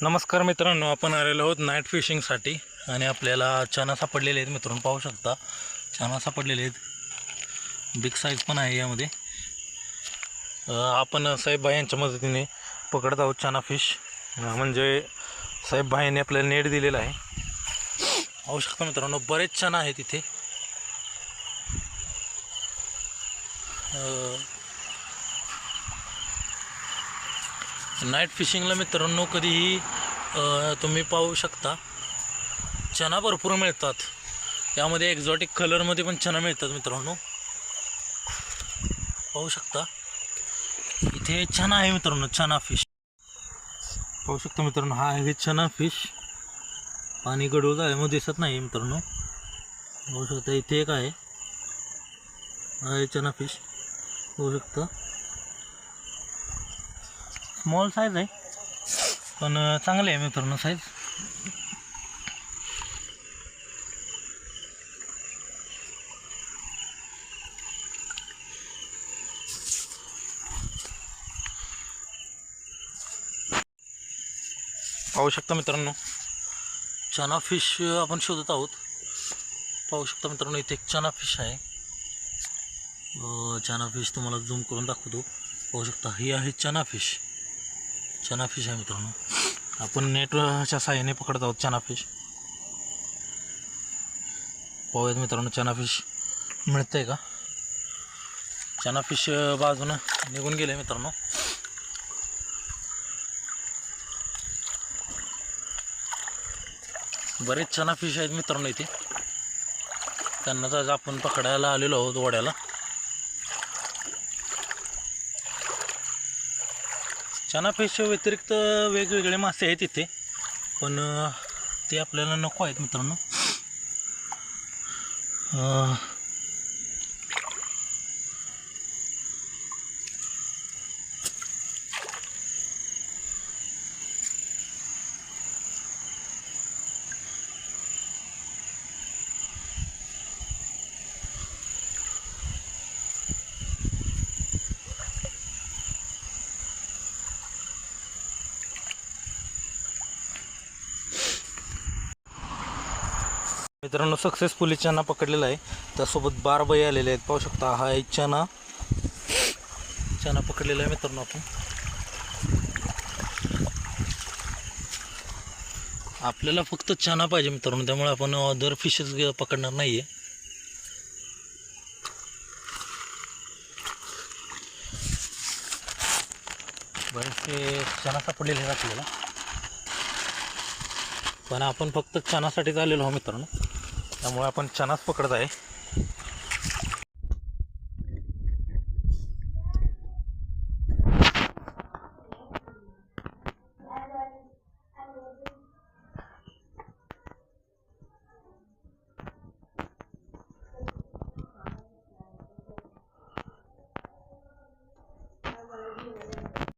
नमस्कार मित्रांनो, आपण आलेलो आहोत नाईट फिशिंगसाठी आणि आपल्याला चना सापडलेले आहेत. मित्रांनो पाहू शकता, चना सापडलेले आहेत. बिग साईज पण आहे यामध्ये. आपण साहेब भाई यांच्या मदतीने पकडत आहोत चना फिश. म्हणजे साहेब भाईने आपल्याला नेट दिलेला आहे. पाहू शकता मित्रांनो, बरेच चना आहेत तिथे. नाईट फिशिंगला मित्रांनो कधीही तुम्ही पाहू शकता चना भरपूर मिळतात. त्यामध्ये एक्झॉटिक कलरमध्ये पण चना मिळतात मित्रांनो. पाहू शकता इथे चना आहे मित्रांनो, चना फिश पाहू शकता मित्रांनो. हा आहे चना फिश. पाणी गडूळ झाल्यामुळे दिसत नाही मित्रांनो. पाहू शकता इथे एक आहे, हा आहे चना फिश. पाहू शकता स्मॉल साईज आहे पण चांगले आहे मित्रांनो साईज. पाहू शकता मित्रांनो, चना फिश आपण शोधत आहोत. पाहू शकता मित्रांनो, इथे एक चना फिश आहे. चना फिश तुम्हाला झूम करून दाखवतो. पाहू शकता ही आहे चना फिश. चना फिश आहे मित्रांनो. आपण नेटच्या साहाय्याने पकडत आहोत चना फिश. पाहूयात मित्रांनो चना फिश मिळतंय का. चना फिश बाजूनं निघून गेले मित्रांनो. बरेच चना फिश आहेत मित्रांनो इथे. त्यांनाच आज आपण पकडायला आलेलो आहोत ओढ्याला. चना फिश व्यतिरिक्त वेगवेगळे मासे आहेत इथे, पण ते आपल्याला नको आहेत मित्रांनो. मित्रांनो सक्सेसफुली चना पकडलेला आहे. त्यासोबत बारबाई आलेले आहेत. पाहू शकता हा एक चना पकडलेला आहे मित्रांनो आपण. आपल्याला फक्त चना पाहिजे मित्रांनो, त्यामुळे आपण अदर फिशेस पकडणार नाही आहे. बरेचसे चना सापडलेले आहेत आपल्याला, पण आपण फक्त चनासाठीच आलेलो आहोत मित्रांनो. त्यामुळे आपण चनाच पकडत आहे.